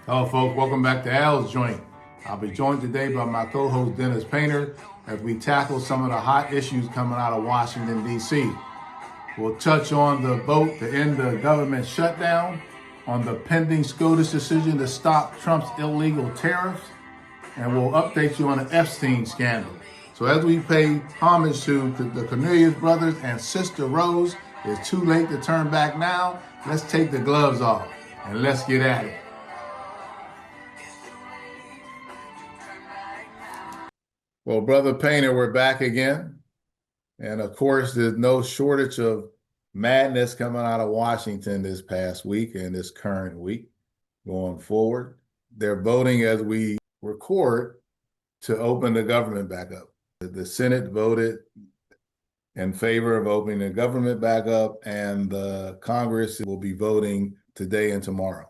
Hello, folks. Welcome back to Al's Joint. I'll be joined today by my co-host Dennis Painter as we tackle some of the hot issues coming out of Washington, D.C. We'll touch on the vote to end the government shutdown, on the pending SCOTUS decision to stop Trump's illegal tariffs, and we'll update you on the Epstein scandal. So as we pay homage to the Cornelius brothers and Sister Rose, it's too late to turn back now. Let's take the gloves off and let's get at it. Well, Brother Painter, we're back again. And of course, there's no shortage of madness coming out of Washington this past week and this current week going forward. They're voting as we record to open the government back up. The Senate voted in favor of opening the government back up, and the Congress will be voting today and tomorrow.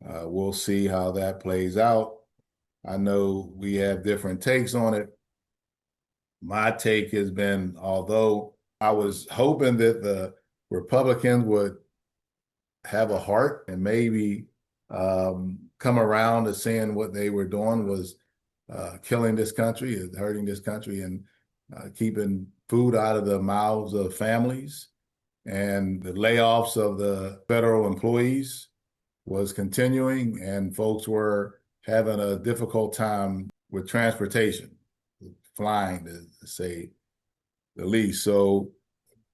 We'll see how that plays out. I know we have different takes on it. My take has been, although I was hoping that the Republicans would have a heart and maybe come around to seeing what they were doing was killing this country, hurting this country, and keeping food out of the mouths of families, and the layoffs of the federal employees was continuing, and folks were having a difficult time with transportation, flying, to say the least. So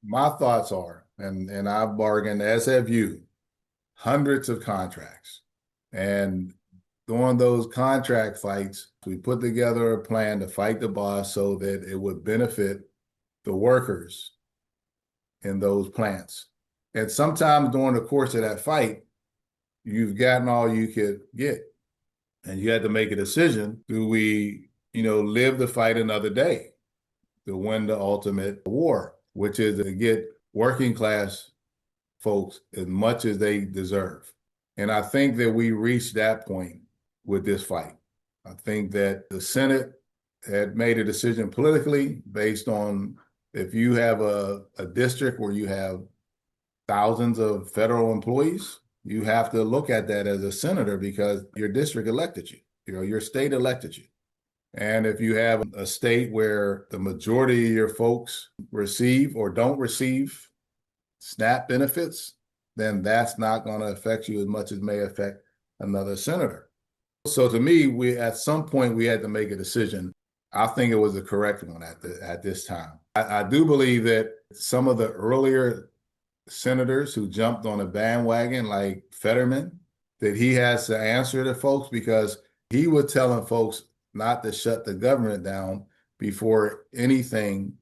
my thoughts are, and I've bargained, as have you, hundreds of contracts. And during those contract fights, we put together a plan to fight the boss so that it would benefit the workers in those plants. And sometimes during the course of that fight, you've gotten all you could get. And you had to make a decision. Do we live to fight another day to win the ultimate war, which is to get working class folks as much as they deserve. And I think that we reached that point with this fight. I think that the Senate had made a decision politically based on, if you have a district where you have thousands of federal employees, you have to look at that as a senator because your district elected you, your state elected you. And if you have a state where the majority of your folks receive or don't receive SNAP benefits, then that's not going to affect you as much as may affect another senator. So to me, at some point we had to make a decision. I think it was the correct one at this time. I do believe that some of the earlier senators who jumped on a bandwagon, like Fetterman, that he has to answer to folks, because he was telling folks not to shut the government down before anything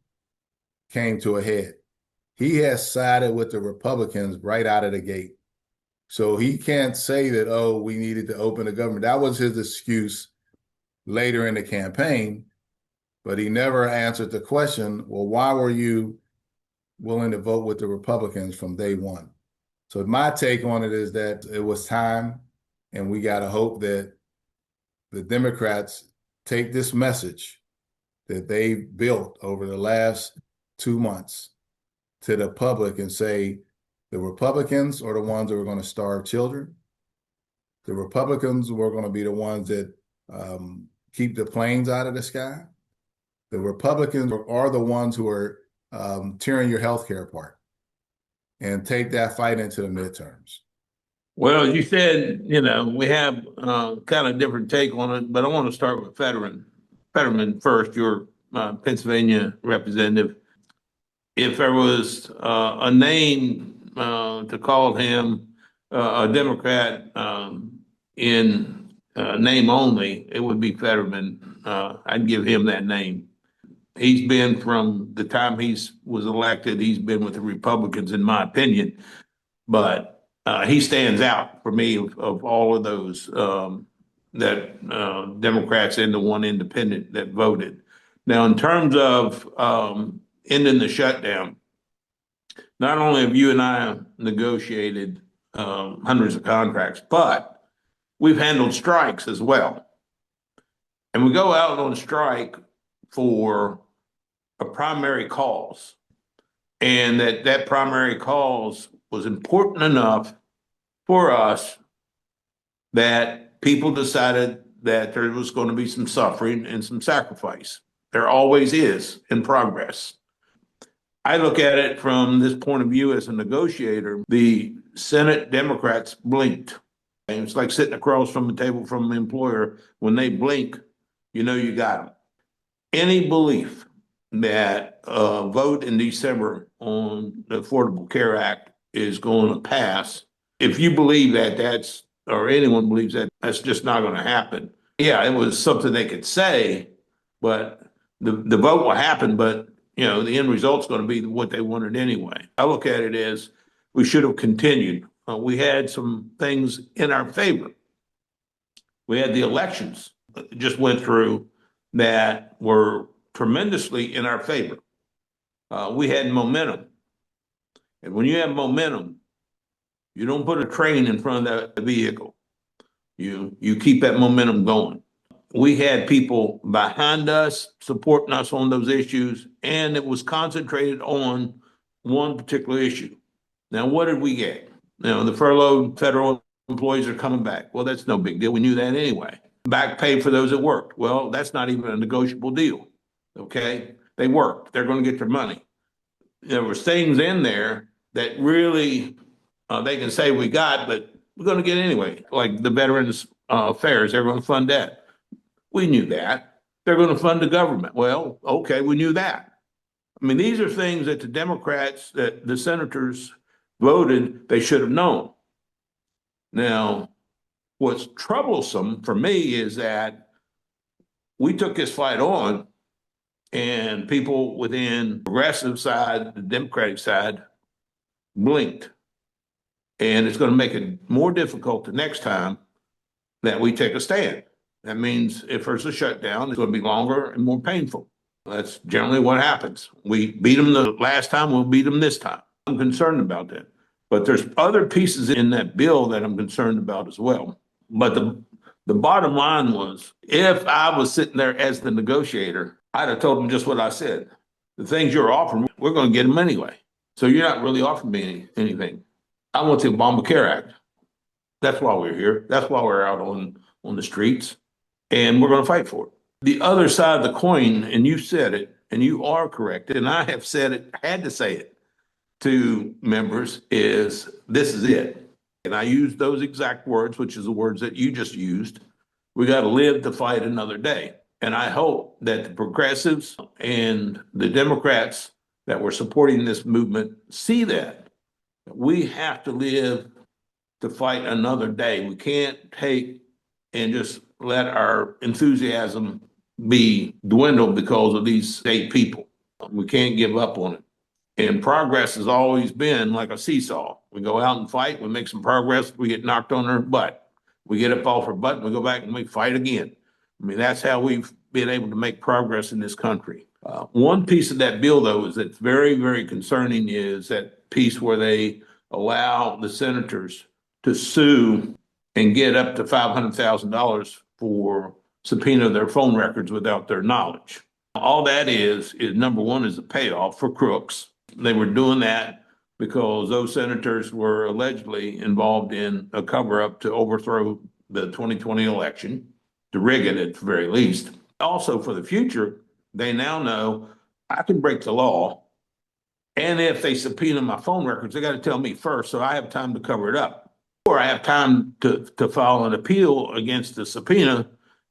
came to a head. He has sided with the Republicans right out of the gate. So he can't say that, oh, we needed to open the government. That was his excuse later in the campaign, but he never answered the question, well, why were you willing to vote with the Republicans from day one? So my take on it is that it was time, and we got to hope that the Democrats take this message that they built over the last 2 months to the public and say, the Republicans are the ones that are going to starve children. The Republicans were going to be the ones that keep the planes out of the sky. The Republicans are the ones who are tearing your health care apart, and take that fight into the midterms. Well, you said, we have kind of different take on it, but I want to start with Fetterman. Fetterman first, your Pennsylvania representative. If there was a name to call him a Democrat in name only, it would be Fetterman. I'd give him that name. He's been, from the time he was elected, he's been with the Republicans, in my opinion. But he stands out for me of all of those that Democrats and the one independent that voted. Now, in terms of ending the shutdown, not only have you and I negotiated hundreds of contracts, but we've handled strikes as well. And we go out on strike for a primary cause, and that primary cause was important enough for us that people decided that there was going to be some suffering and some sacrifice. There always is in progress. I look at it from this point of view as a negotiator. The Senate Democrats blinked. And it's like sitting across from the table from an employer. When they blink, you know you got them. Any belief that a vote in December on the Affordable Care Act is going to pass, if you believe that that's, or anyone believes that, that's just not going to happen. Yeah, it was something they could say, but the vote will happen, but you know, the end result's going to be what they wanted anyway. I look at it as we should have continued. We had some things in our favor. We had the elections that just went through that were tremendously in our favor. We had momentum. And when you have momentum, you don't put a train in front of that vehicle. You keep that momentum going. We had people behind us supporting us on those issues, and it was concentrated on one particular issue. Now, what did we get? You know, the furloughed federal employees are coming back. Well, that's no big deal. We knew that anyway. Back pay for those that worked. Well, that's not even a negotiable deal. Okay. They worked. They're going to get their money. There was things in there that really they can say we got, but we're going to get anyway. Like the veterans affairs, they're going to fund that. We knew that. They're going to fund the government. Well, okay, we knew that. I mean, these are things that the Democrats, that the senators voted, they should have known. Now, what's troublesome for me is that we took this fight on, and people within the progressive side, the Democratic side, blinked. And it's going to make it more difficult the next time that we take a stand. That means if there's a shutdown, it's going to be longer and more painful. That's generally what happens. We beat them the last time, we'll beat them this time. I'm concerned about that. But there's other pieces in that bill that I'm concerned about as well. But the bottom line was, if I was sitting there as the negotiator, I'd have told them just what I said. The things you're offering, we're going to get them anyway. So you're not really offering me anything. I want the Obamacare Act. That's why we're here. That's why we're out on the streets. And we're going to fight for it. The other side of the coin, and you said it, and you are correct, and I have said it, had to say it to members, is this is it. And I used those exact words, which is the words that you just used. We got to live to fight another day. And I hope that the progressives and the Democrats that were supporting this movement see that. We have to live to fight another day. We can't take and just let our enthusiasm be dwindled because of these 8 people. We can't give up on it. And progress has always been like a seesaw. We go out and fight, we make some progress, we get knocked on our butt. We get up off our butt and we go back and we fight again. I mean, that's how we've been able to make progress in this country. One piece of that bill, though, is that's very, very concerning is that piece where they allow the senators to sue and get up to $500,000 for subpoena their phone records without their knowledge. All that is number one, is a payoff for crooks. They were doing that because those senators were allegedly involved in a cover-up to overthrow the 2020 election, to rig it at the very least. Also, for the future, they now know I can break the law. And if they subpoena my phone records, they got to tell me first, so I have time to cover it up. Or I have time to file an appeal against the subpoena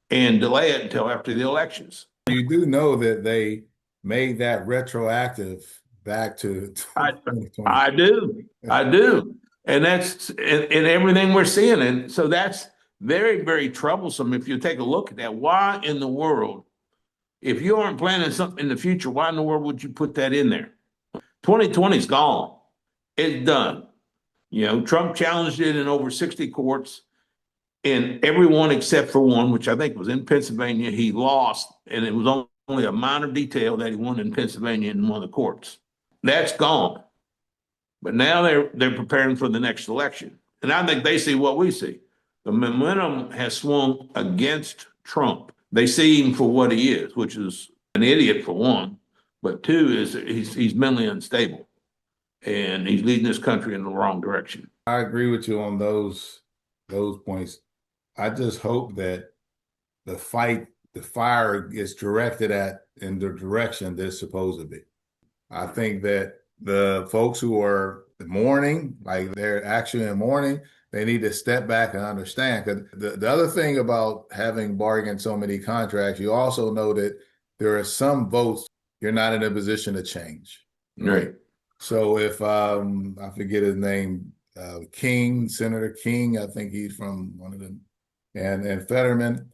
and delay it until after the elections. You do know that they made that retroactive back to 2020. I do. And that's in everything we're seeing. And so that's very, very troublesome if you take a look at that. Why in the world, if you aren't planning something in the future, why in the world would you put that in there? 2020 is gone. It's done. You know, Trump challenged it in over 60 courts, and everyone except for one, which I think was in Pennsylvania, he lost, and it was only a minor detail that he won in Pennsylvania in one of the courts. That's gone. But now they're preparing for the next election. And I think they see what we see. The momentum has swung against Trump. They see him for what he is, which is an idiot for one, but two is he's mentally unstable. And he's leading this country in the wrong direction. I agree with you on those points. I just hope that the fire gets directed at in the direction that it's supposed to be. I think that the folks who are mourning, like they're actually in mourning, they need to step back and understand. Because the other thing about having bargained so many contracts, you also know that there are some votes you're not in a position to change, right? Right. So if I forget his name, King, Senator King, I think he's from one of them, and Fetterman,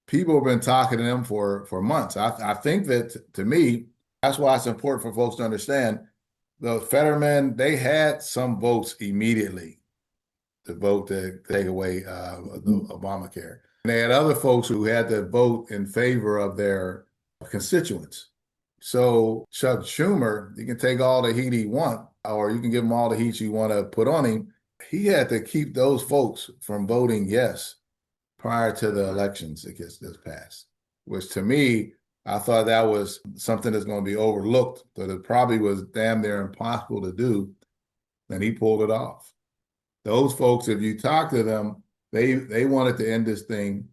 people have been talking to them for months. I think that to me, that's why it's important for folks to understand the Fetterman, they had some votes immediately to vote to take away the Obamacare. And they had other folks who had to vote in favor of their constituents. So Chuck Schumer, you can take all the heat he want, or you can give him all the heat you want to put on him. He had to keep those folks from voting yes prior to the elections that gets this passed, which to me, I thought that was something that's going to be overlooked, but it probably was damn near impossible to do. And he pulled it off. Those folks, if you talk to them, they wanted to end this thing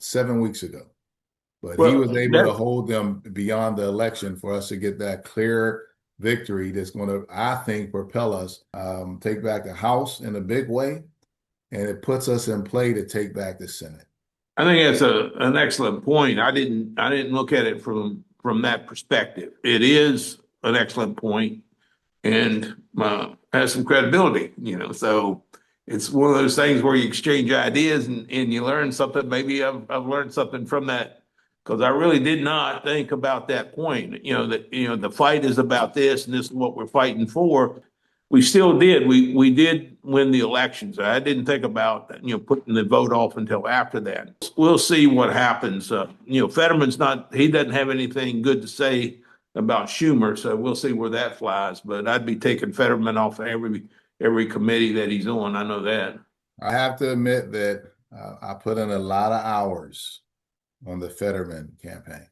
7 weeks ago. But he was Well, able to that hold them beyond the election for us to get that clear victory that's going to, I think, propel us, take back the House in a big way, and it puts us in play to take back the Senate. I think that's an excellent point. I didn't look at it from that perspective. It is an excellent point and has some credibility, So it's one of those things where you exchange ideas and you learn something. Maybe I've learned something from that because I really did not think about that point. That the fight is about this and this is what we're fighting for. We still did. We did win the elections. I didn't think about putting the vote off until after that. We'll see what happens. Fetterman's not. He doesn't have anything good to say about Schumer, so we'll see where that flies. But I'd be taking Fetterman off every committee that he's on. I know that. I have to admit that I put in a lot of hours on the Fetterman campaign.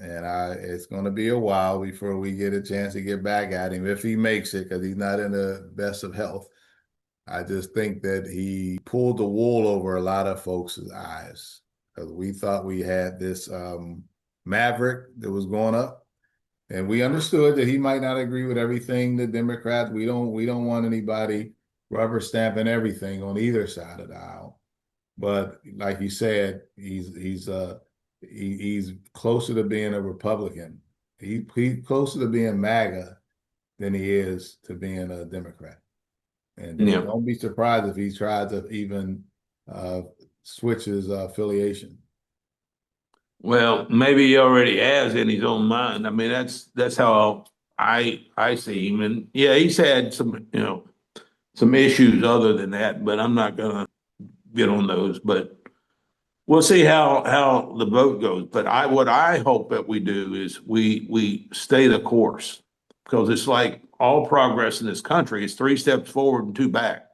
And it's going to be a while before we get a chance to get back at him if he makes it, because he's not in the best of health. I just think that he pulled the wool over a lot of folks' eyes because we thought we had this maverick that was going up, and we understood that he might not agree with everything the Democrats. We don't want anybody rubber stamping everything on either side of the aisle. But like you said, he's closer to being a Republican. He's closer to being MAGA than he is to being a Democrat. And Yeah. don't be surprised if he tries to even switch his affiliation. Well, maybe he already has in his own mind. I mean, that's how I see him. And yeah, he's had some issues other than that, but I'm not gonna get on those. But we'll see how the vote goes. But what I hope that we do is we stay the course because it's like all progress in this country is 3 steps forward and 2 back.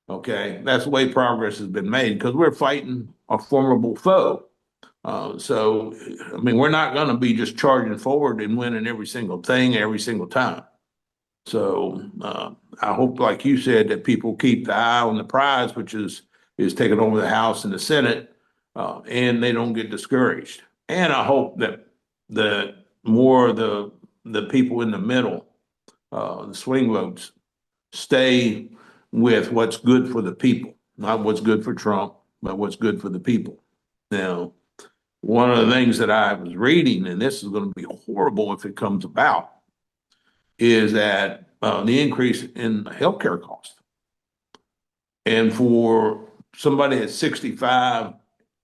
Okay, that's the way progress has been made because we're fighting a formidable foe. So, I mean, we're not going to be just charging forward and winning every single thing every single time. So, I hope, like you said, that people keep the eye on the prize, which is taking over the House and the Senate, and they don't get discouraged. And I hope that the more the people in the middle, the swing votes, stay with what's good for the people, not what's good for Trump, but what's good for the people. Now, one of the things that I was reading, and this is going to be horrible if it comes about, is that the increase in healthcare costs. And for somebody at 65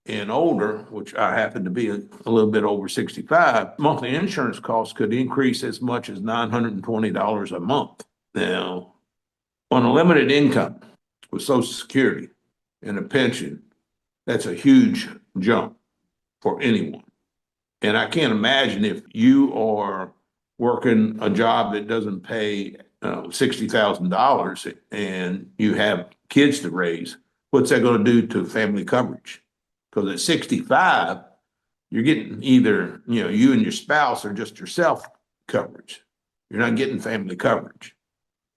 and older, which I happen to be a little bit over 65, monthly insurance costs could increase as much as $920 a month. Now, on a limited income with Social Security and a pension, that's a huge jump for anyone. And I can't imagine if you are working a job that doesn't pay $60,000 and you have kids to raise, what's that going to do to family coverage? Because at 65, you're getting either, you and your spouse or just yourself coverage. You're not getting family coverage.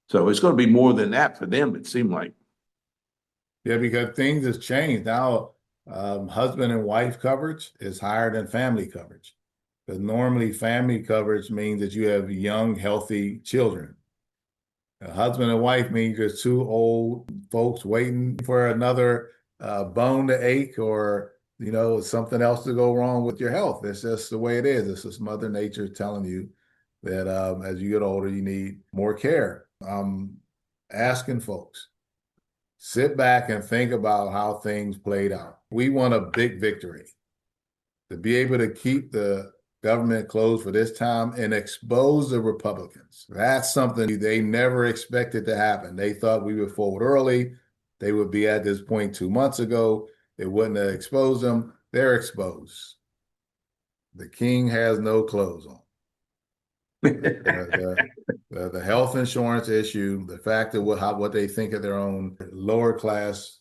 So it's going to be more than that for them, it seemed like. Yeah, because things have changed now. Husband and wife coverage is higher than family coverage. Because normally family coverage means that you have young, healthy children. A husband and wife means you're two old folks waiting for another bone to ache or something else to go wrong with your health. It's just the way it is. It's just Mother Nature telling you that as you get older, you need more care. I'm asking folks, sit back and think about how things played out. We want a big victory to be able to keep the government closed for this time and expose the Republicans. That's something they never expected to happen. They thought we would fold early. They would be at this point 2 months ago. They wouldn't have exposed them. They're exposed. The king has no clothes on. The health insurance issue, the fact that what they think of their own lower class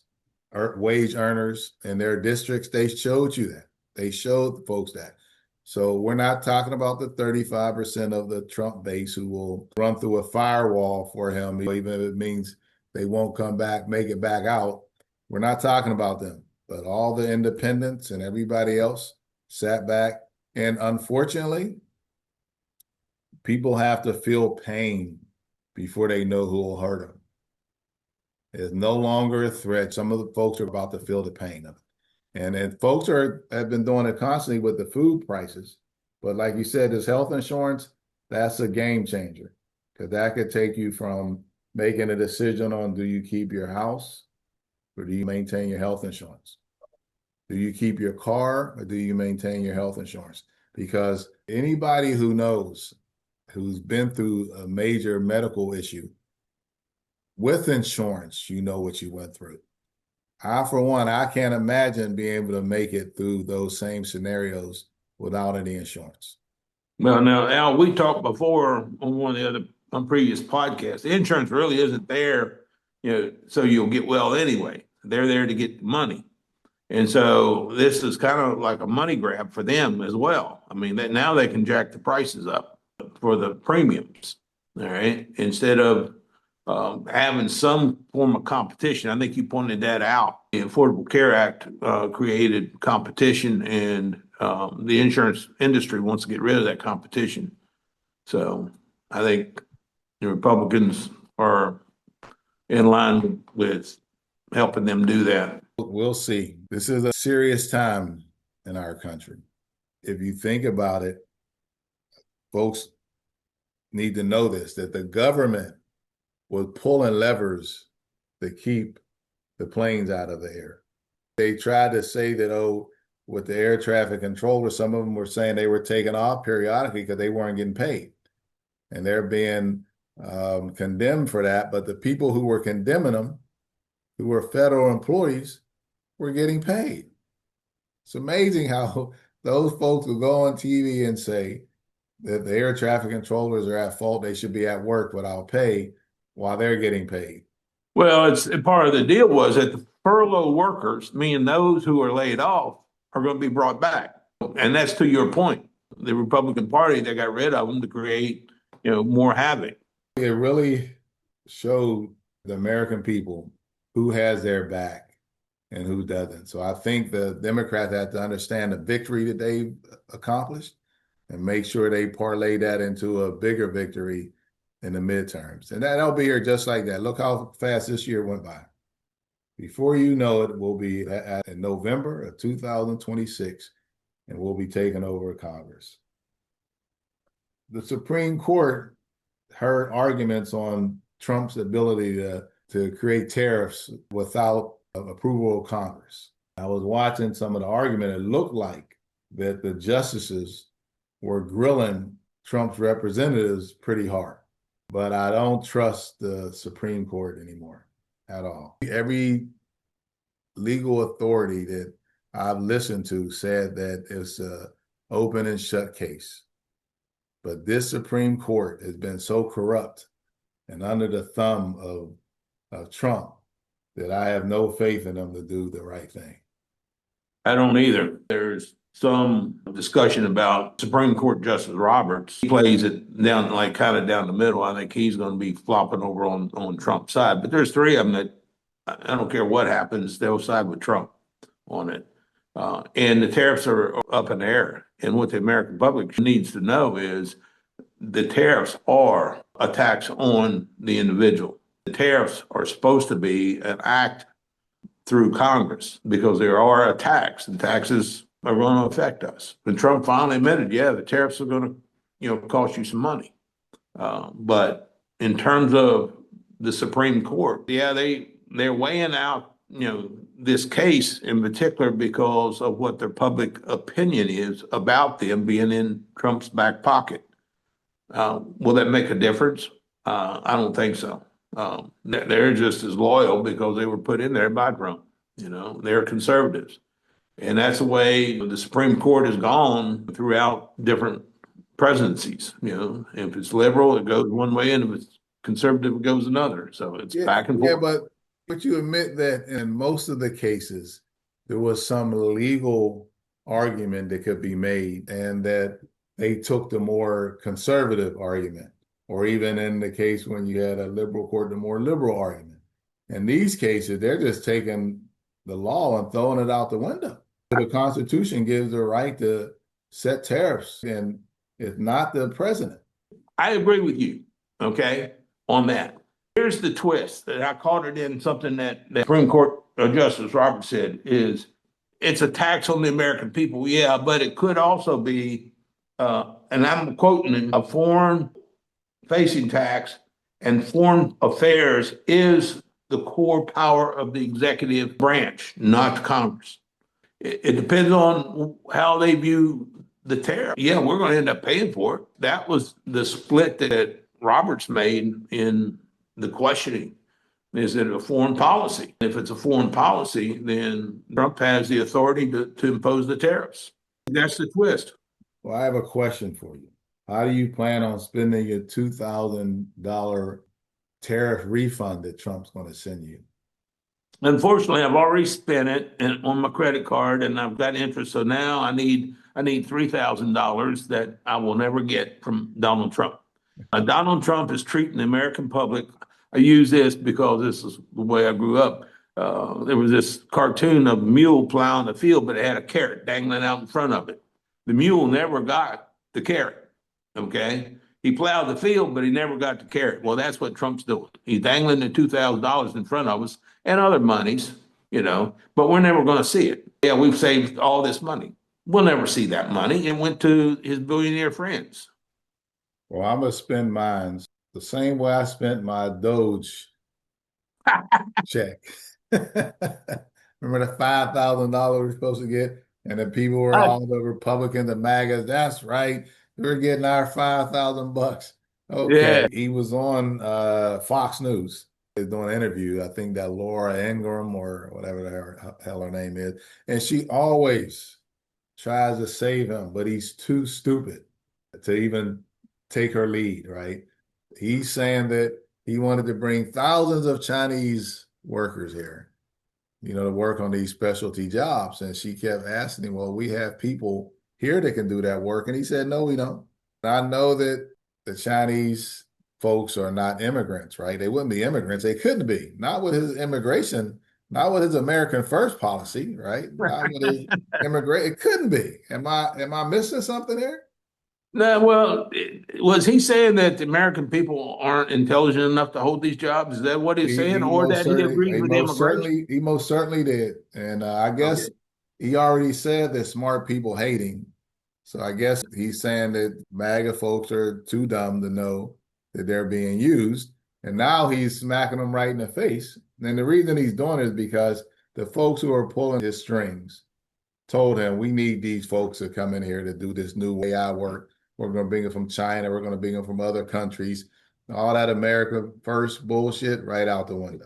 wage earners in their districts, they showed you that. They showed folks that. So we're not talking about the 35% of the Trump base who will run through a firewall for him, even if it means they won't come back, make it back out. We're not talking about them, but all the independents and everybody else sat back. And unfortunately, people have to feel pain before they know who will hurt them. It's no longer a threat. Some of the folks are about to feel the pain of it. And then folks have been doing it constantly with the food prices. But like you said, this health insurance, that's a game changer because that could take you from making a decision on do you keep your house or do you maintain your health insurance? Do you keep your car or do you maintain your health insurance? Because anybody who knows, who's been through a major medical issue, with insurance, you know what you went through. For one, I can't imagine being able to make it through those same scenarios without any insurance. Well, now, Al, we talked before on one of the other on previous podcasts. The insurance really isn't there, so you'll get well anyway. They're there to get money. And so this is kind of like a money grab for them as well. I mean, that now they can jack the prices up for the premiums. All right. Instead of having some form of competition. I think you pointed that out. The Affordable Care Act created competition, and the insurance industry wants to get rid of that competition. So I think the Republicans are in line with helping them do that. We'll see. This is a serious time in our country. If you think about it, folks need to know this, that the government was pulling levers to keep the planes out of the air. They tried to say that, with the air traffic controllers, some of them were saying they were taking off periodically because they weren't getting paid. And they're being condemned for that. But the people who were condemning them, who were federal employees, were getting paid. It's amazing how those folks will go on TV and say that the air traffic controllers are at fault. They should be at work without pay while they're getting paid. Well, it's part of the deal was that the furlough workers, meaning those who are laid off, are going to be brought back. And that's to your point. The Republican Party, they got rid of them to create, more havoc. It really showed the American people who has their back and who doesn't. So I think the Democrats have to understand the victory that they've accomplished and make sure they parlay that into a bigger victory in the midterms. And that'll be here just like that. Look how fast this year went by. Before you know it, we'll be in November of 2026, and we'll be taking over Congress. The Supreme Court heard arguments on Trump's ability to create tariffs without approval of Congress. I was watching some of the argument. It looked like that the justices were grilling Trump's representatives pretty hard. But I don't trust the Supreme Court anymore at all. Every legal authority that I've listened to said that it's an open and shut case. But this Supreme Court has been so corrupt and under the thumb of Trump that I have no faith in them to do the right thing. I don't either. There's some discussion about Supreme Court Justice Roberts. He plays it down, kind of down the middle. I think he's going to be flopping over on Trump's side. But there's three of them that I don't care what happens, they'll side with Trump on it. And the tariffs are up in the air. And what the American public needs to know is the tariffs are a tax on the individual. The tariffs are supposed to be an act through Congress because there are a tax. The taxes are going to affect us. And Trump finally admitted, yeah, the tariffs are going to, cost you some money. But in terms of the Supreme Court, yeah, they're weighing out, this case in particular because of what their public opinion is about them being in Trump's back pocket. Will that make a difference? I don't think so. They're just as loyal because they were put in there by Trump. They're conservatives. And that's the way the Supreme Court has gone throughout different presidencies. If it's liberal, it goes one way, and if it's conservative, it goes another. So it's back and forth. Yeah, but you admit that in most of the cases, there was some legal argument that could be made, and that they took the more conservative argument, or even in the case when you had a liberal court, the more liberal argument. In these cases, they're just taking the law and throwing it out the window. The Constitution gives the right to set tariffs, and it's not the president. I agree with you, okay, on that. Here's the twist that I caught it in something that the Supreme Court Justice Roberts said is it's a tax on the American people, yeah, but it could also be, and I'm quoting, a foreign facing tax, and foreign affairs is the core power of the executive branch, not Congress. It depends on how they view the tariff. Yeah, we're going to end up paying for it. That was the split that Roberts made in the questioning. Is it a foreign policy? If it's a foreign policy, then Trump has the authority to impose the tariffs. That's the twist. Well, I have a question for you. How do you plan on spending your $2,000 tariff refund that Trump's going to send you? Unfortunately, I've already spent it on my credit card, and I've got interest. So now I need $3,000 that I will never get from Donald Trump. Donald Trump is treating the American public. I use this because this is the way I grew up. There was this cartoon of a mule plowing the field, but it had a carrot dangling out in front of it. The mule never got the carrot. Okay. He plowed the field, but he never got the carrot. Well, that's what Trump's doing. He's dangling the $2,000 in front of us and other monies, but we're never going to see it. Yeah, we've saved all this money. We'll never see that money. It went to his billionaire friends. Well, I'm going to spend mine the same way I spent my Doge check. Remember the $5,000 we're supposed to get? And the people were all the Republicans, the MAGAs. That's right. We're getting our $5,000. Okay. Yeah. He was on Fox News. He's doing an interview. I think that Laura Ingraham or whatever the hell her name is. And she always tries to save him, but he's too stupid to even take her lead, right? He's saying that he wanted to bring thousands of Chinese workers here, to work on these specialty jobs. And she kept asking him, well, we have people here that can do that work. And he said, no, we don't. I know that the Chinese folks are not immigrants, right? They wouldn't be immigrants. They couldn't be. Not with his immigration, not with his American first policy, right? Not with his immigration. It couldn't be. Am I missing something here? No, well, was he saying that the American people aren't intelligent enough to hold these jobs? Is that what he's saying, or that he agrees with immigration? He most certainly did, and I guess he already said that smart people hate him. So I guess he's saying that MAGA folks are too dumb to know that they're being used, and now he's smacking them right in the face. And the reason he's doing it is because the folks who are pulling his strings told him, we need these folks to come in here to do this new AI work. We're going to bring it from China. We're going to bring it from other countries. All that America first bullshit right out the window.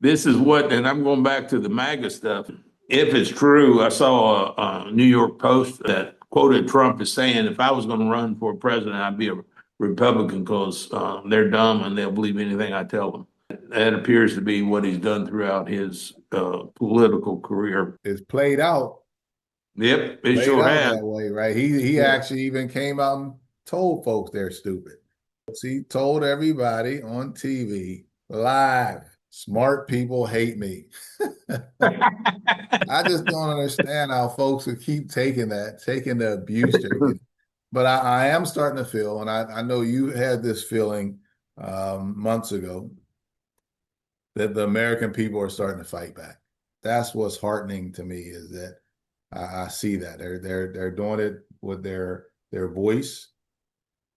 This is what, and I'm going back to the MAGA stuff. If it's true, I saw a New York Post that quoted Trump as saying, if I was going to run for president, I'd be a Republican because they're dumb and they'll believe anything I tell them. That appears to be what he's done throughout his political career. It's played out. Yep, it sure has. That way, right? He actually even came out and told folks they're stupid. He told everybody on TV live Smart people hate me. I just don't understand how folks would keep taking the abuse they're getting. But I am starting to feel, and I know you had this feeling months ago, that the American people are starting to fight back. That's what's heartening to me, is that I see that they're doing it with their voice.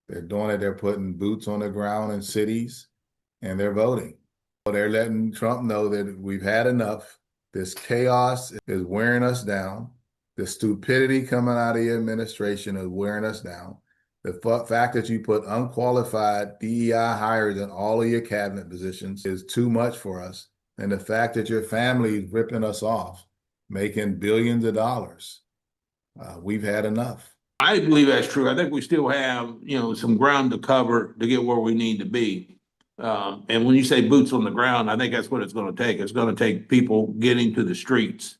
They're doing it. They're putting boots on the ground in cities, and they're voting. They're letting Trump know that we've had enough. This chaos is wearing us down. The stupidity coming out of your administration is wearing us down. The fact that you put unqualified DEI hires in all of your cabinet positions is too much for us. And the fact that your family is ripping us off, making billions of dollars, we've had enough. I believe that's true. I think we still have, some ground to cover to get where we need to be. And when you say boots on the ground, I think that's what it's going to take. It's going to take people getting to the streets,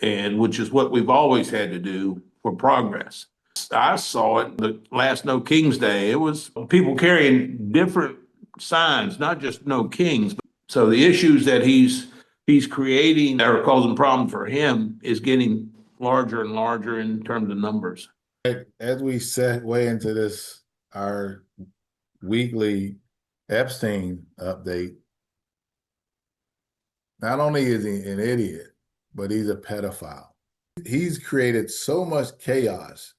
and which is what we've always had to do for progress. I saw it the last No Kings Day. It was people carrying different signs, not just No Kings. So the issues that he's creating that are causing problems for him is getting larger and larger in terms of numbers. As we segue into this, our weekly Epstein update, not only is he an idiot, but he's a pedophile. He's created so much chaos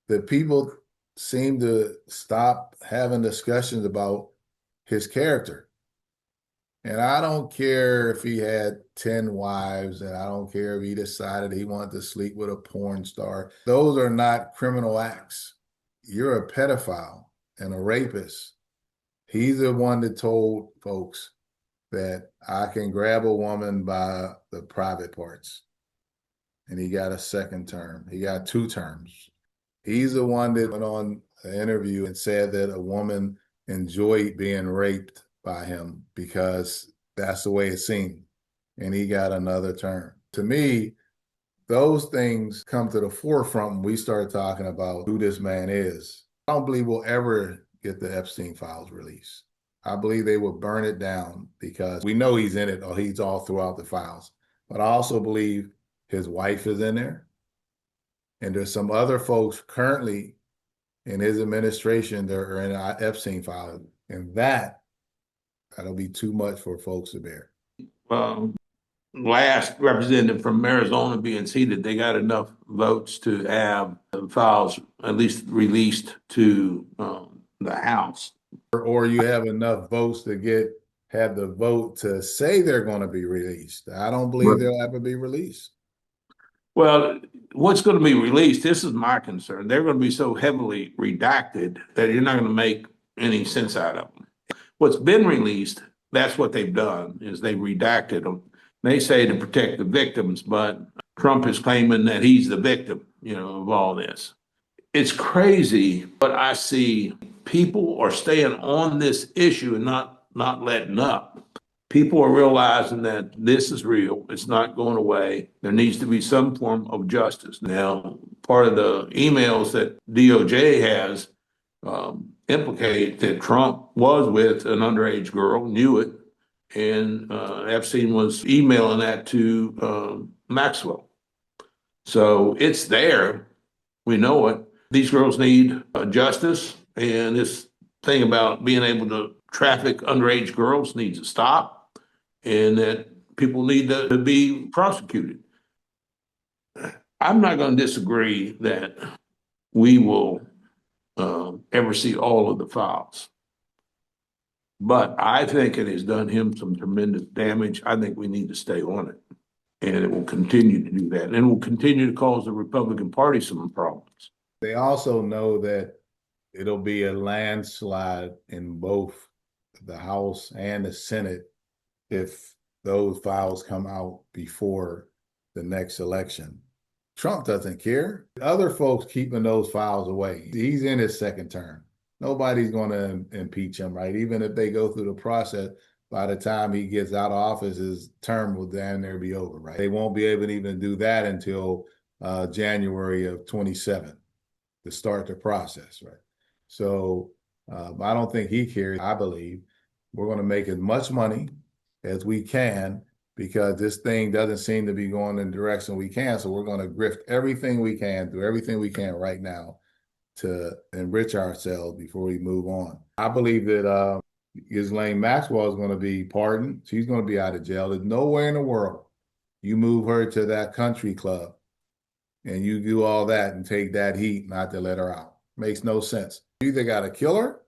that people seem to stop having discussions about his character. And I don't care if he had 10 wives, and I don't care if he decided he wanted to sleep with a porn star. Those are not criminal acts. You're a pedophile and a rapist. He's the one that told folks that I can grab a woman by the private parts. And he got a second term. He got 2 terms. He's the one that went on an interview and said that a woman enjoyed being raped by him because that's the way it seemed. And he got another term. To me, those things come to the forefront when we start talking about who this man is. I don't believe we'll ever get the Epstein files released. I believe they will burn it down because we know he's in it, or he's all throughout the files. But I also believe his wife is in there. And there's some other folks currently in his administration that are in Epstein file. And that'll be too much for folks to bear. Last representative from Arizona being seated, they got enough votes to have the files at least released to the House. Or you have enough votes to have the vote to say they're going to be released. I don't believe they'll ever be released. Well, what's going to be released, this is my concern. They're going to be so heavily redacted that you're not going to make any sense out of them. What's been released, that's what they've done, is they redacted them. They say to protect the victims, but Trump is claiming that he's the victim, of all this. It's crazy, but I see people are staying on this issue and not letting up. People are realizing that this is real. It's not going away. There needs to be some form of justice. Now, part of the emails that DOJ has implicate that Trump was with an underage girl, knew it, and Epstein was emailing that to Maxwell. So it's there. We know it. These girls need justice, and this thing about being able to traffic underage girls needs to stop, and that people need to be prosecuted. I'm not going to disagree that we will ever see all of the files. But I think it has done him some tremendous damage. I think we need to stay on it. And it will continue to do that. And it will continue to cause the Republican Party some problems. They also know that it'll be a landslide in both the House and the Senate if those files come out before the next election. Trump doesn't care. Other folks keeping those files away. He's in his second term. Nobody's going to impeach him, right? Even if they go through the process, by the time he gets out of office, his term will damn near be over, right? They won't be able to even do that until January of 27 to start the process, right? So I don't think he cares. I believe we're going to make as much money as we can, because this thing doesn't seem to be going in the direction we can. So we're going to grift everything we can, do everything we can right now to enrich ourselves before we move on. I believe that Ghislaine Maxwell is going to be pardoned. She's going to be out of jail. There's nowhere in the world you move her to that country club and you do all that and take that heat not to let her out. Makes no sense. You either got to kill her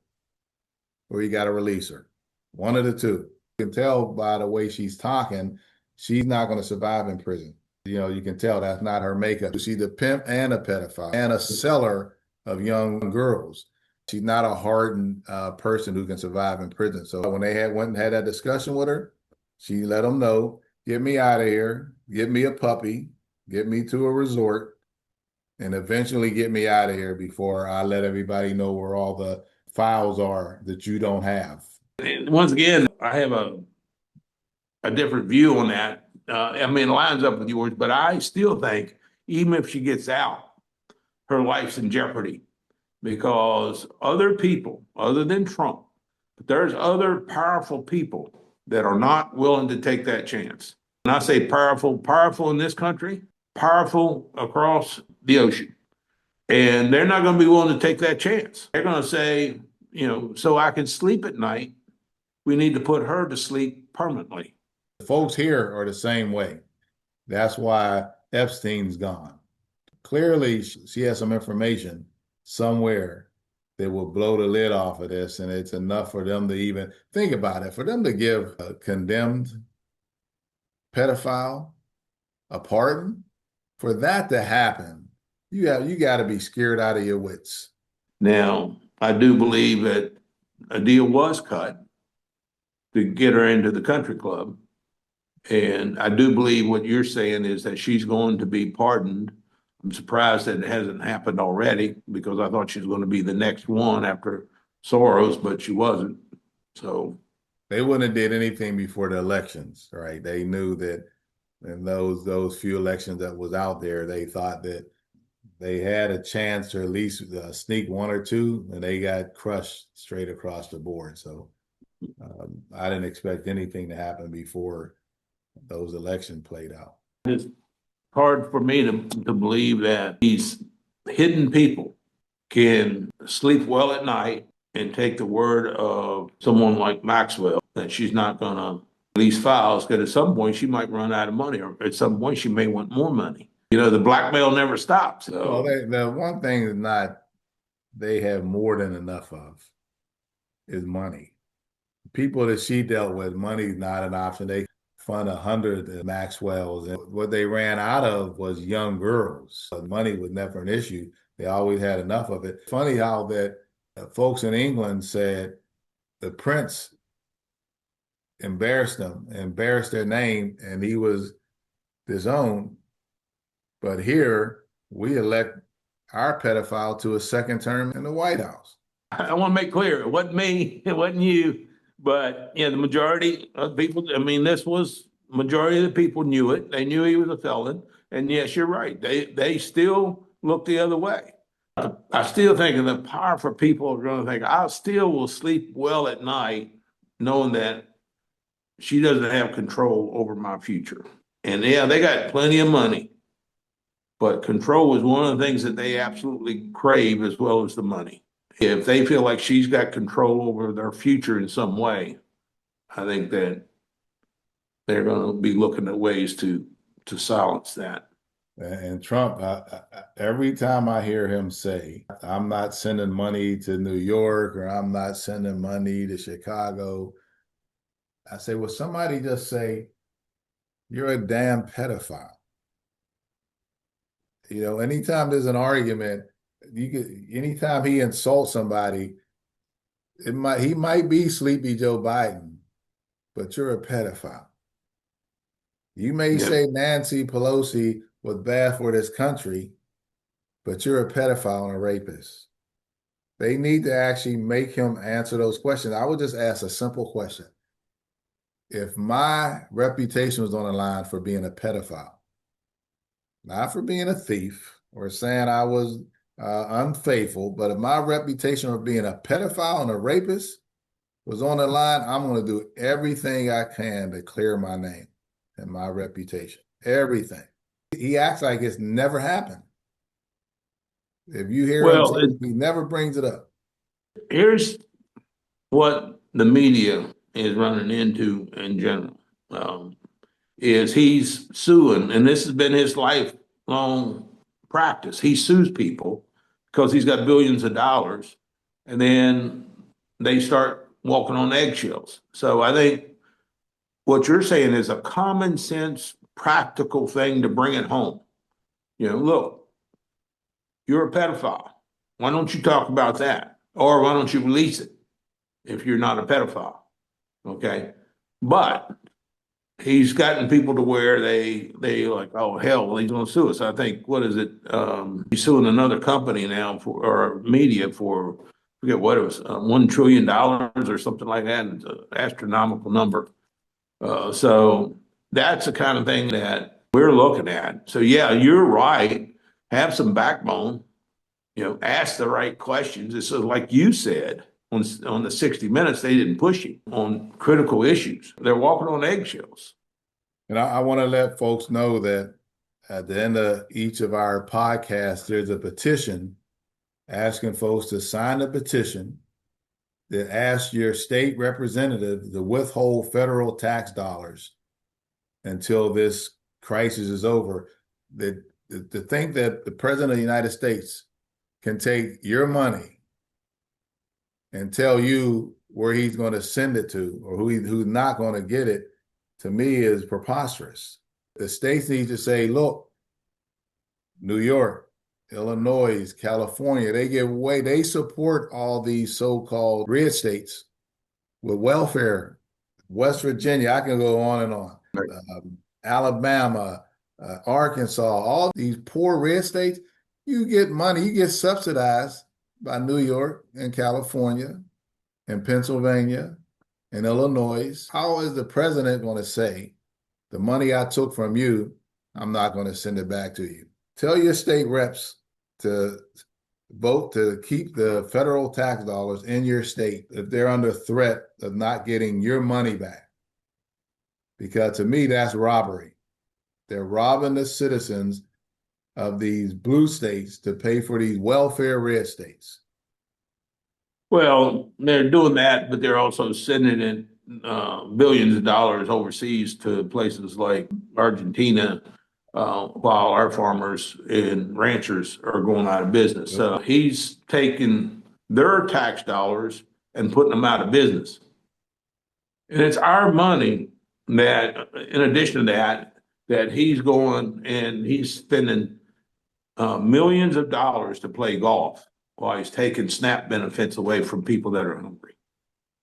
or you got to release her. One of the two. You can tell by the way she's talking, she's not going to survive in prison. You can tell that's not her makeup. She's a pimp and a pedophile and a seller of young girls. She's not a hardened person who can survive in prison. So when they went and had that discussion with her, she let them know, get me out of here, get me a puppy, get me to a resort, and eventually get me out of here before I let everybody know where all the files are that you don't have. And once again, I have a different view on that. I mean, it lines up with yours, but I still think even if she gets out, her life's in jeopardy because other people, other than Trump, but there's other powerful people that are not willing to take that chance. When I say powerful, powerful in this country, powerful across the ocean. And they're not going to be willing to take that chance. They're going to say, so I can sleep at night, we need to put her to sleep permanently. The folks here are the same way. That's why Epstein's gone. Clearly, she has some information somewhere that will blow the lid off of this, and it's enough for them to even think about it. For them to give a condemned pedophile a pardon, for that to happen, you got to be scared out of your wits. Now, I do believe that a deal was cut to get her into the country club. And I do believe what you're saying is that she's going to be pardoned. I'm surprised that it hasn't happened already because I thought she was going to be the next one after Soros, but she wasn't. So they wouldn't have did anything before the elections, right? They knew that in those few elections that was out there, they thought that they had a chance to at least sneak one or two, and they got crushed straight across the board. So I didn't expect anything to happen before those elections played out. it's hard for me to believe that these hidden people can sleep well at night and take the word of someone like Maxwell that she's not going to release files because at some point she might run out of money or at some point she may want more money. The blackmail never stops. So. Well, the one thing is not they have more than enough of is money. People that she dealt with, money is not an option. They fund 100 Maxwells, and what they ran out of was young girls. Money was never an issue. They always had enough of it. Funny how that folks in England said the prince embarrassed them, embarrassed their name, and he was disowned. But here we elect our pedophile to a second term in the White House. I want to make clear, it wasn't me, it wasn't you, but the majority of people, this was majority of the people knew it. They knew he was a felon. And yes, you're right. They still look the other way. I still think the powerful people are going to think, I still will sleep well at night knowing that she doesn't have control over my future. And yeah, they got plenty of money, but control is one of the things that they absolutely crave as well as the money. If they feel like she's got control over their future in some way, I think that they're going to be looking at ways to silence that. And Trump, every time I hear him say, I'm not sending money to New York or I'm not sending money to Chicago, I say, well, somebody just say, you're a damn pedophile. Anytime there's an argument, anytime he insults somebody, he might be Sleepy Joe Biden, but you're a pedophile. You may say Nancy Pelosi was bad for this country, but you're a pedophile and a rapist. They need to actually make him answer those questions. I would just ask a simple question. If my reputation was on the line for being a pedophile, not for being a thief or saying I was unfaithful, but if my reputation for being a pedophile and a rapist, was on the line, I'm going to do everything I can to clear my name and my reputation. Everything. He acts like it's never happened. If you hear him Well, talk, he never brings it up. here's what the media is running into in general. Is he's suing, and this has been his lifelong practice. He sues people because he's got billions of dollars, and then they start walking on eggshells. So I think what you're saying is a common sense, practical thing to bring it home. Look, you're a pedophile. Why don't you talk about that? Or why don't you release it if you're not a pedophile? Okay. But he's gotten people to where they like, oh hell, well, he's gonna sue us. I think what is it? He's suing another company now for or media for I forget what it was, $1 trillion or something like that. It's an astronomical number. So that's the kind of thing that we're looking at. So yeah, you're right. Have some backbone. Ask the right questions. It's like you said on the 60 Minutes, they didn't push you on critical issues. They're walking on eggshells. And I want to let folks know that at the end of each of our podcasts, there's a petition asking folks to sign a petition that asks your state representative to withhold federal tax dollars until this crisis is over. To think that the president of the United States can take your money and tell you where he's going to send it to or who's not going to get it, to me is preposterous. The states need to say, look, New York, Illinois, California, they support all these so-called red states with welfare. West Virginia, I can go on and on. Alabama, Arkansas, all these poor red states, you get money, you get subsidized by New York and California and Pennsylvania and Illinois. How is the president going to say, the money I took from you, I'm not going to send it back to you? Tell your state reps to vote to keep the federal tax dollars in your state if they're under threat of not getting your money back. Because to me, that's robbery. They're robbing the citizens of these blue states to pay for these welfare red states. Well, they're doing that, but they're also sending in billions of dollars overseas to places like Argentina, while our farmers and ranchers are going out of business. So he's taking their tax dollars and putting them out of business. And it's our money that, in addition to that, that he's going and he's spending millions of dollars to play golf while he's taking SNAP benefits away from people that are hungry.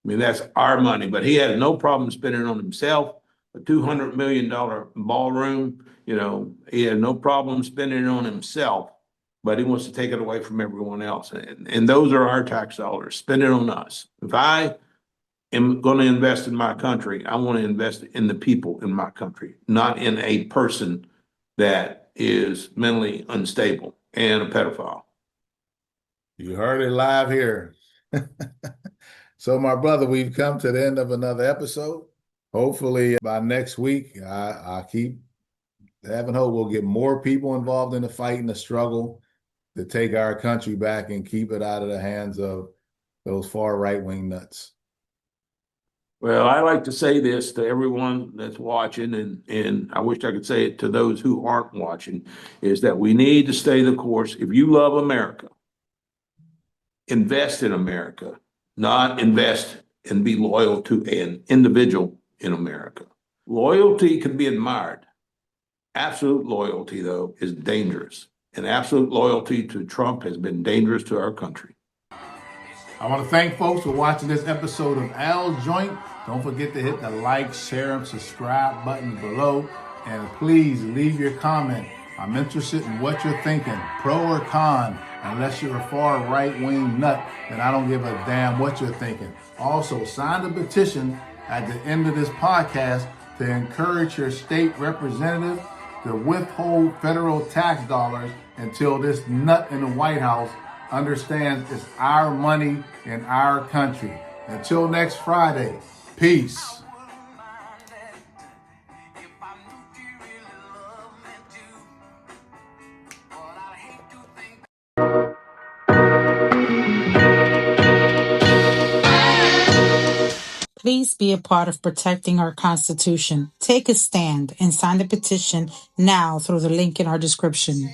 I mean, that's our money, but he has no problem spending it on himself. A $200 million ballroom, he has no problem spending it on himself, but he wants to take it away from everyone else. And those are our tax dollars, spend it on us. If I am going to invest in my country, I want to invest in the people in my country, not in a person that is mentally unstable and a pedophile. You heard it live here. So, my brother, we've come to the end of another episode. Hopefully, by next week, I keep having hope we'll get more people involved in the fight and the struggle to take our country back and keep it out of the hands of those far right-wing nuts. Well, I like to say this to everyone that's watching, and I wish I could say it to those who aren't watching, is that we need to stay the course. If you love America, invest in America, not invest and be loyal to an individual in America. Loyalty can be admired. Absolute loyalty, though, is dangerous. And absolute loyalty to Trump has been dangerous to our country. I want to thank folks for watching this episode of Al's Joint. Don't forget to hit the like, share, and subscribe buttons below. And please leave your comment. I'm interested in what you're thinking, pro or con. Unless you're a far right-wing nut, then I don't give a damn what you're thinking. Also, sign the petition at the end of this podcast to encourage your state representative to withhold federal tax dollars until this nut in the White House understands it's our money in our country. Until next Friday, peace. Please be a part of protecting our Constitution. Take a stand and sign the petition now through the link in our description.